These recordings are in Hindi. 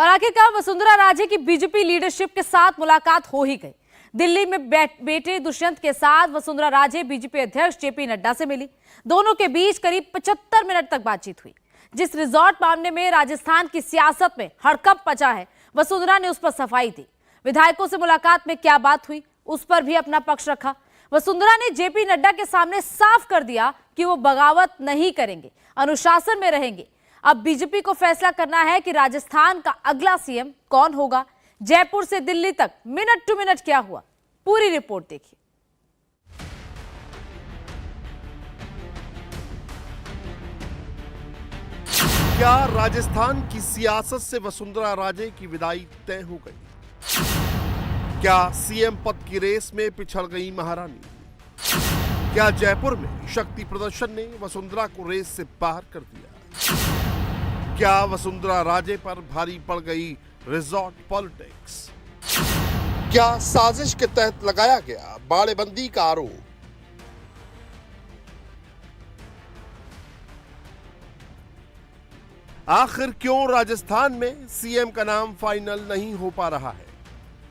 और आखिरकार वसुंधरा राजे की बीजेपी लीडरशिप के साथ मुलाकात हो ही गई। दिल्ली में बेटे दुष्यंत के साथ वसुंधरा राजे बीजेपी अध्यक्ष जेपी नड्डा से मिली। दोनों के बीच करीब 75 मिनट तक बातचीत हुई। जिस रिजॉर्ट मामले में राजस्थान की सियासत में हड़कंप मचा है, वसुंधरा ने उस पर सफाई दी। विधायकों से मुलाकात में क्या बात हुई, उस पर भी अपना पक्ष रखा। वसुंधरा ने जेपी नड्डा के सामने साफ कर दिया कि वो बगावत नहीं करेंगे, अनुशासन में रहेंगे। अब बीजेपी को फैसला करना है कि राजस्थान का अगला सीएम कौन होगा। जयपुर से दिल्ली तक मिनट टू मिनट क्या हुआ, पूरी रिपोर्ट देखिए। क्या राजस्थान की सियासत से वसुंधरा राजे की विदाई तय हो गई? क्या सीएम पद की रेस में पिछड़ गई महारानी? क्या जयपुर में शक्ति प्रदर्शन ने वसुंधरा को रेस से बाहर कर दिया? क्या वसुंधरा राजे पर भारी पड़ गई रिजॉर्ट पॉलिटिक्स? क्या साजिश के तहत लगाया गया बाड़ेबंदी का आरोप? आखिर क्यों राजस्थान में सीएम का नाम फाइनल नहीं हो पा रहा है?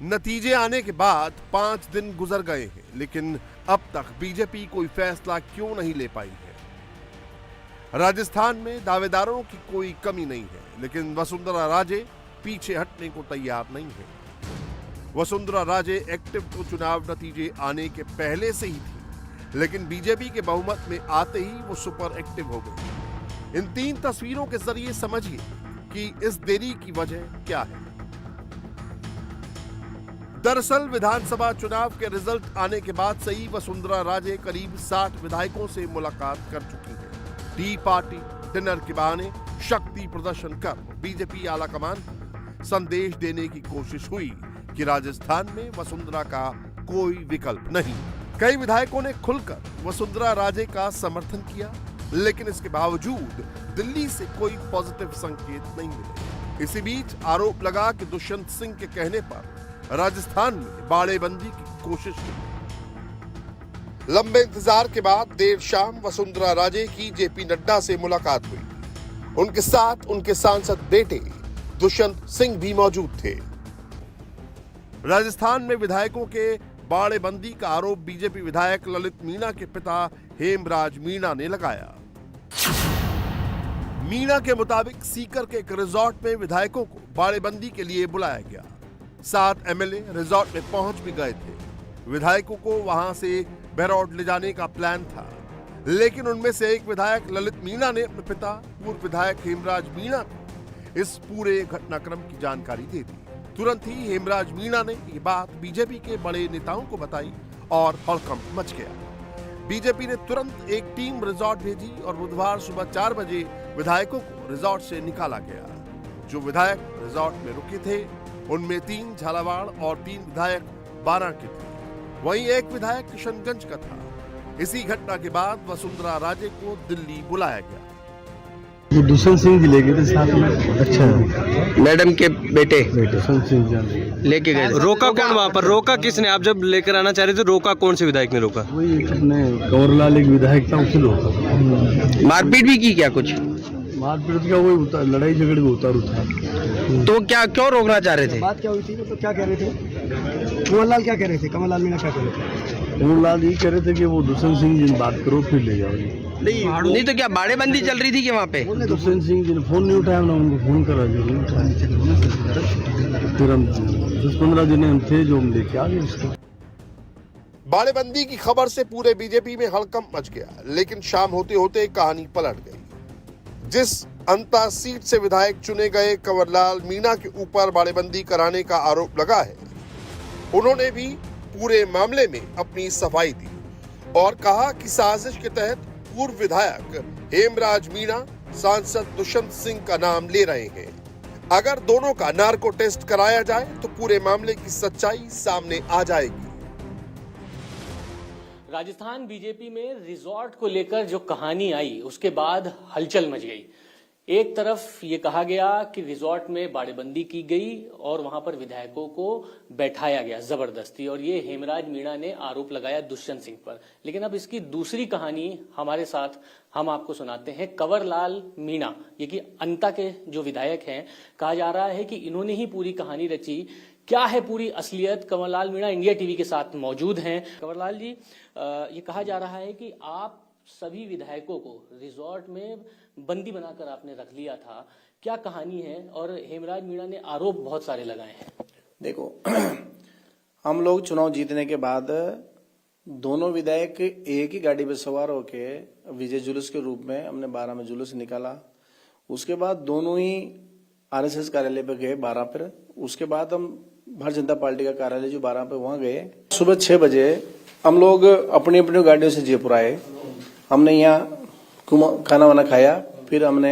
नतीजे आने के बाद 5 दिन गुजर गए हैं, लेकिन अब तक बीजेपी कोई फैसला क्यों नहीं ले पाई है? राजस्थान में दावेदारों की कोई कमी नहीं है, लेकिन वसुंधरा राजे पीछे हटने को तैयार नहीं है। वसुंधरा राजे एक्टिव तो चुनाव नतीजे आने के पहले से ही थी, लेकिन बीजेपी के बहुमत में आते ही वो सुपर एक्टिव हो गई। इन 3 तस्वीरों के जरिए समझिए कि इस देरी की वजह क्या है। दरअसल विधानसभा चुनाव के रिजल्ट आने के बाद से ही वसुंधरा राजे करीब 60 विधायकों से मुलाकात कर चुकी है। टी पार्टी डिनर के बहाने शक्ति प्रदर्शन कर बीजेपी आलाकमान संदेश देने की कोशिश हुई कि राजस्थान में वसुंधरा का कोई विकल्प नहीं। कई विधायकों ने खुलकर वसुंधरा राजे का समर्थन किया, लेकिन इसके बावजूद दिल्ली से कोई पॉजिटिव संकेत नहीं मिले। इसी बीच आरोप लगा कि दुष्यंत सिंह के कहने पर राजस्थान में बाड़ेबंदी की कोशिश की। लंबे इंतजार के बाद देर शाम वसुंधरा राजे की जेपी नड्डा से मुलाकात हुई। उनके साथ उनके सांसद बेटे दुष्यंत सिंह भी मौजूद थे। राजस्थान में विधायकों के बाड़ेबंदी का आरोप बीजेपी विधायक ललित मीणा के पिता हेमराज मीणा ने लगाया। मीणा के मुताबिक सीकर के एक रिजॉर्ट में विधायकों को बाड़ेबंदी के लिए बुलाया गया। 7 एमएलए रिजॉर्ट में पहुंच भी गए थे। विधायकों को वहां से बहरौड ले जाने का प्लान था, लेकिन उनमें से एक विधायक ललित मीणा ने अपने पिता पूर्व विधायक हेमराज मीणा को इस पूरे घटनाक्रम की जानकारी दे दी। तुरंत ही हेमराज मीणा ने ये बात बीजेपी के बड़े नेताओं को बताई और हड़कंप मच गया। बीजेपी ने तुरंत एक टीम रिजॉर्ट भेजी और बुधवार सुबह 4 बजे विधायकों को रिजॉर्ट से निकाला गया। जो विधायक रिजॉर्ट में रुके थे उनमें 3 झालावाड़ और 3 विधायक 12 के थे। वहीं एक विधायक किशनगंज का था। इसी घटना के बाद वसुंधरा राजे को दिल्ली बुलाया गया। दुष्यंत सिंह जी ले गए थे साथ में। अच्छा, मैडम के बेटे दुष्यंत सिंह जी लेके गए। रोका कौन वहाँ पर? रोका किसने? आप जब लेकर आना चाह रहे थे, रोका कौन से विधायक ने रोका? वही अपने कंवरलाल एक विधायक था, उसे रोका। मारपीट भी की क्या? कुछ मारपीट का वही लड़ाई झगड़े में उतारू था। तो क्या क्यों रोकना चाह रहे थे? बात क्या हुई थी? तो क्या कह रहे थे? कंवरलाल क्या कह रहे थे? कमललाल मीणा क्या कह रहे थे? कंवरलाल ये कह रहे थे कि वो दुष्यंत सिंह जी बात करो फिर ले जाओ। नहीं तो क्या बाड़ेबंदी चल रही थी कि वहाँ पे? दुष्यंत सिंह जी ने फोन नहीं उठाया, ना उनको फोन करा। फिर हम 10-15 दिन हम थे जो हम लेके आ गए उसको। बाड़ेबंदी की खबर से पूरे बीजेपी में हड़कंप मच गया, लेकिन शाम होते होते कहानी पलट गई। जिस अंता सीट से विधायक चुने गए कंवरलाल मीणा के ऊपर बाड़ेबंदी कराने का आरोप लगा है, उन्होंने भी पूरे मामले में अपनी सफाई दी और कहा कि साजिश के तहत पूर्व विधायक हेमराज मीणा सांसद दुष्यंत सिंह का नाम ले रहे हैं। अगर दोनों का नार्को टेस्ट कराया जाए तो पूरे मामले की सच्चाई सामने आ जाएगी। राजस्थान बीजेपी में रिजॉर्ट को लेकर जो कहानी आई, उसके बाद हलचल मच गई। एक तरफ ये कहा गया कि रिजॉर्ट में बाड़ेबंदी की गई और वहां पर विधायकों को बैठाया गया जबरदस्ती, और ये हेमराज मीणा ने आरोप लगाया दुष्यंत सिंह पर। लेकिन अब इसकी दूसरी कहानी हमारे साथ हम आपको सुनाते हैं। कंवरलाल मीणा, ये कि अंता के जो विधायक हैं, कहा जा रहा है कि इन्होंने ही पूरी कहानी रची। क्या है पूरी असलियत? कंवरलाल मीणा इंडिया टीवी के साथ मौजूद हैं। कंवरलाल जी, ये कहा जा रहा है कि आप सभी विधायकों को रिजॉर्ट में बंदी बनाकर आपने रख लिया था, क्या कहानी है? और हेमराज मीणा ने आरोप बहुत सारे लगाए हैं। देखो, हम लोग चुनाव जीतने के बाद दोनों विधायक एक ही गाड़ी में सवार होके विजय जुलूस के रूप में हमने 12 में जुलूस निकाला। उसके बाद दोनों ही आरएसएस कार्यालय पे गए 12 पर। उसके बाद हम भारतीय जनता पार्टी का कार्यालय जो 12 पे वहां गए। सुबह 6 बजे हम लोग अपनी अपनी गाड़ियों से जयपुर आए। हमने यहाँ खाना वाना खाया, फिर हमने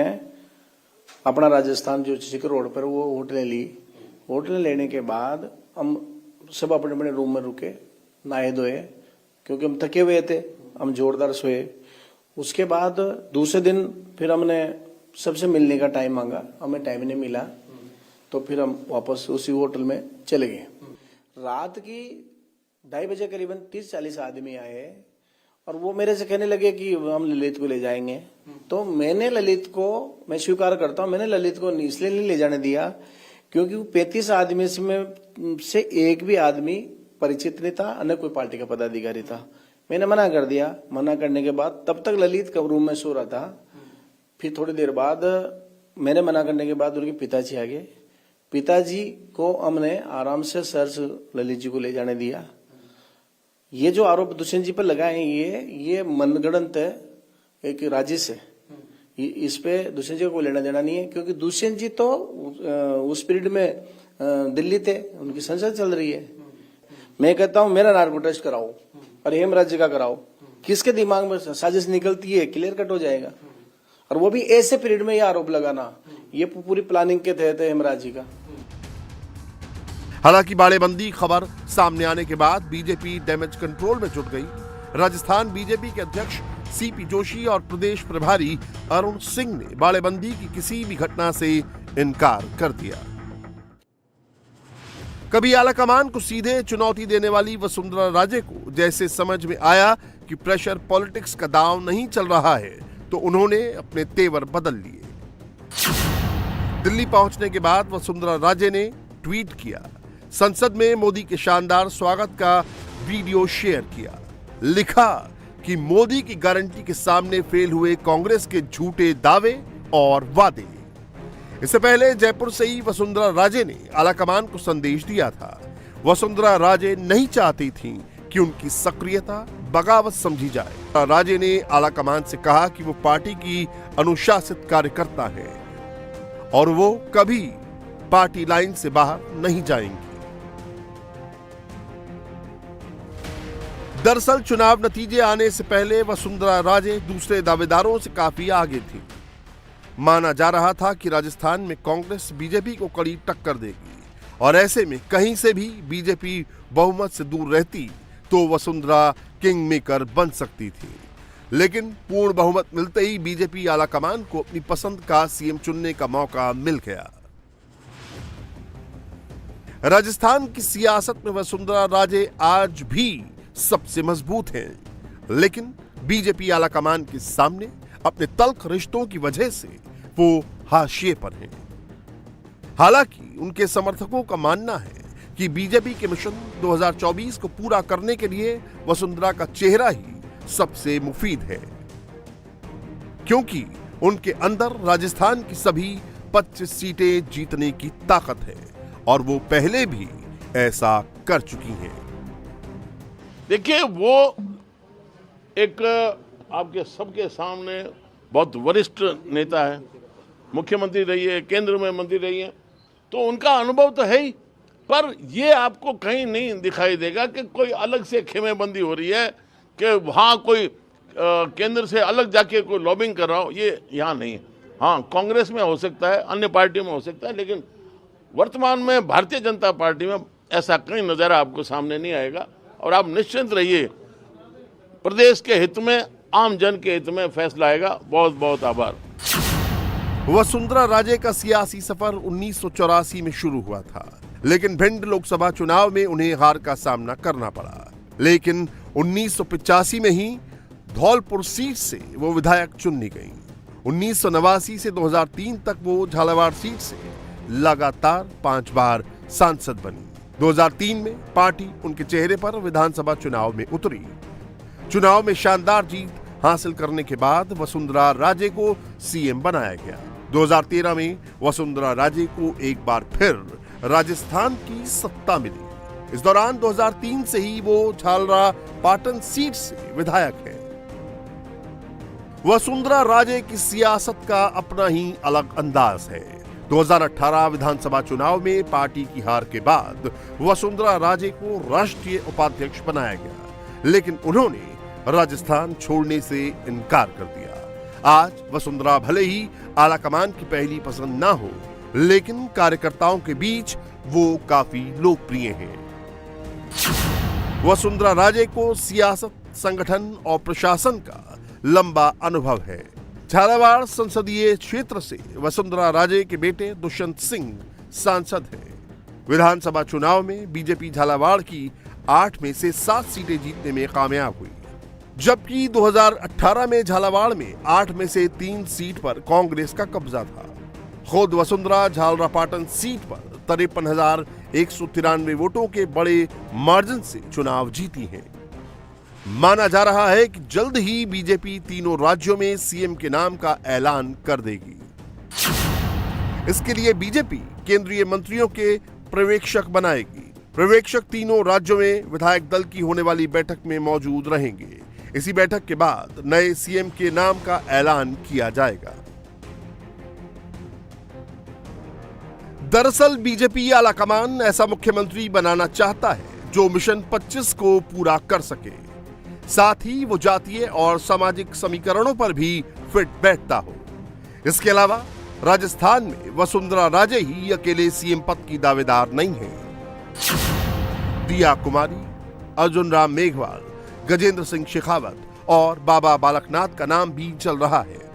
अपना राजस्थान जो चिकर रोड पर वो होटलें ली। होटलें लेने के बाद हम सब अपने अपने रूम में रुके, नहाए धोए, क्योंकि हम थके हुए थे, हम जोरदार सोए। उसके बाद दूसरे दिन फिर हमने सबसे मिलने का टाइम मांगा, हमें टाइम नहीं मिला, तो फिर हम वापस उसी होटल में चले गए। रात की 2:30 बजे करीबन 30-40 आदमी आए और वो मेरे से कहने लगे कि हम ललित को ले जाएंगे। तो मैंने ललित को, मैं स्वीकार करता हूं, मैंने ललित को इसलिए नहीं ले जाने दिया क्योंकि 35 आदमी से एक भी आदमी परिचित नहीं था, न कोई पार्टी का पदाधिकारी था। मैंने मना कर दिया। मना करने के बाद तब तक ललित का रूम में सो रहा था। फिर थोड़ी देर बाद मैंने मना करने के बाद उनके पिताजी आ गए। पिताजी को हमने आराम से सर से ललित जी को ले जाने दिया। ये जो आरोप दुष्यंत जी पर लगाए ये मनगढ़ंत है, एक राजिश है। इस पे दुष्यंत जी को लेना देना नहीं है, क्योंकि दुष्यंत जी तो उस पीरियड में दिल्ली थे, उनकी संसद चल रही है। मैं कहता हूं मेरा नार्को टेस्ट कराओ और हेमराज जी का कराओ, किसके दिमाग में साजिश निकलती है क्लियर कट हो जाएगा। और वो भी ऐसे पीरियड में ये आरोप लगाना, ये पूरी प्लानिंग के तहत है हेमराज जी का। हालांकि बाड़ेबंदी खबर सामने आने के बाद बीजेपी डैमेज कंट्रोल में जुट गई। राजस्थान बीजेपी के अध्यक्ष सीपी जोशी और प्रदेश प्रभारी अरुण सिंह ने बाड़ेबंदी की किसी भी घटना से इनकार कर दिया। कभी आलाकमान को सीधे चुनौती देने वाली वसुंधरा राजे को जैसे समझ में आया कि प्रेशर पॉलिटिक्स का दांव नहीं चल रहा है, तो उन्होंने अपने तेवर बदल लिए। दिल्ली पहुंचने के बाद वसुंधरा राजे ने ट्वीट किया, संसद में मोदी के शानदार स्वागत का वीडियो शेयर किया। लिखा कि मोदी की गारंटी के सामने फेल हुए कांग्रेस के झूठे दावे और वादे। इससे पहले जयपुर से ही वसुंधरा राजे ने आलाकमान को संदेश दिया था। वसुंधरा राजे नहीं चाहती थीं कि उनकी सक्रियता बगावत समझी जाए। राजे ने आलाकमान से कहा कि वो पार्टी की अनुशासित कार्यकर्ता है और वो कभी पार्टी लाइन से बाहर नहीं जाएंगी। दरअसल चुनाव नतीजे आने से पहले वसुंधरा राजे दूसरे दावेदारों से काफी आगे थी। माना जा रहा था कि राजस्थान में कांग्रेस बीजेपी को कड़ी टक्कर देगी और ऐसे में कहीं से भी बीजेपी बहुमत से दूर रहती तो वसुंधरा किंग मेकर बन सकती थी। लेकिन पूर्ण बहुमत मिलते ही बीजेपी आलाकमान को अपनी पसंद का सीएम चुनने का मौका मिल गया। राजस्थान की सियासत में वसुंधरा राजे आज भी सबसे मजबूत हैं, लेकिन बीजेपी आलाकमान के सामने अपने तल्ख रिश्तों की वजह से वो हाशिए पर हैं। हालांकि उनके समर्थकों का मानना है कि बीजेपी के मिशन 2024 को पूरा करने के लिए वसुंधरा का चेहरा ही सबसे मुफीद है, क्योंकि उनके अंदर राजस्थान की सभी 25 सीटें जीतने की ताकत है और वो पहले भी ऐसा कर चुकी हैं। देखिए, वो एक आपके सबके सामने बहुत वरिष्ठ नेता है, मुख्यमंत्री रही है, केंद्र में मंत्री रही है, तो उनका अनुभव तो है ही। पर ये आपको कहीं नहीं दिखाई देगा कि कोई अलग से खेमेबंदी हो रही है कि वहाँ कोई केंद्र से अलग जाके कोई लॉबिंग कर रहा हो, ये यहाँ नहीं है। हाँ, कांग्रेस में हो सकता है, अन्य पार्टियों में हो सकता है, लेकिन वर्तमान में भारतीय जनता पार्टी में ऐसा कहीं नज़ारा आपको सामने नहीं आएगा। और आप निश्चिंत रहिए, प्रदेश के हित में, आम जन के हित में फैसला आएगा। बहुत बहुत आभार। वसुंधरा राजे का सियासी सफर 1984 में शुरू हुआ था, लेकिन भिंड लोकसभा चुनाव में उन्हें हार का सामना करना पड़ा। लेकिन 1985 में ही धौलपुर सीट से वो विधायक चुनी गई। 1989 से 2003 तक वो झालावाड़ सीट से लगातार 5 बार सांसद बनी। 2003 में पार्टी उनके चेहरे पर विधानसभा चुनाव में उतरी। चुनाव में शानदार जीत हासिल करने के बाद वसुंधरा राजे को सीएम बनाया गया। 2013 में वसुंधरा राजे को एक बार फिर राजस्थान की सत्ता मिली। इस दौरान 2003 से ही वो झालरा पाटन सीट से विधायक है। वसुंधरा राजे की सियासत का अपना ही अलग अंदाज है। 2018 विधानसभा चुनाव में पार्टी की हार के बाद वसुंधरा राजे को राष्ट्रीय उपाध्यक्ष बनाया गया, लेकिन उन्होंने राजस्थान छोड़ने से इनकार कर दिया। आज वसुंधरा भले ही आलाकमान की पहली पसंद ना हो, लेकिन कार्यकर्ताओं के बीच वो काफी लोकप्रिय हैं। वसुंधरा राजे को सियासत, संगठन और प्रशासन का लंबा अनुभव है। झालावाड़ संसदीय क्षेत्र से वसुंधरा राजे के बेटे दुष्यंत सिंह सांसद हैं। विधानसभा चुनाव में बीजेपी झालावाड़ की 8 में से 7 सीटें जीतने में कामयाब हुई, जबकि 2018 में झालावाड़ में 8 में से 3 सीट पर कांग्रेस का कब्जा था। खुद वसुंधरा झालरा पाटन सीट पर 53,193 वोटों के बड़े मार्जिन से चुनाव जीती हैं। माना जा रहा है कि जल्द ही बीजेपी तीनों राज्यों में सीएम के नाम का ऐलान कर देगी। इसके लिए बीजेपी केंद्रीय मंत्रियों के पर्यवेक्षक बनाएगी। पर्यवेक्षक तीनों राज्यों में विधायक दल की होने वाली बैठक में मौजूद रहेंगे। इसी बैठक के बाद नए सीएम के नाम का ऐलान किया जाएगा। दरअसल बीजेपी आलाकमान ऐसा मुख्यमंत्री बनाना चाहता है जो मिशन 25 को पूरा कर सके, साथ ही वो जातीय और सामाजिक समीकरणों पर भी फिट बैठता हो। इसके अलावा राजस्थान में वसुंधरा राजे ही अकेले सीएम पद की दावेदार नहीं है। दिया कुमारी, अर्जुन राम मेघवाल, गजेंद्र सिंह शेखावत और बाबा बालकनाथ का नाम भी चल रहा है।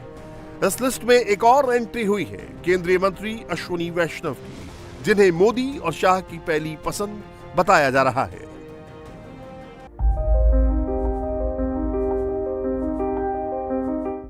इस लिस्ट में एक और एंट्री हुई है केंद्रीय मंत्री अश्विनी वैष्णव की, जिन्हें मोदी और शाह की पहली पसंद बताया जा रहा है।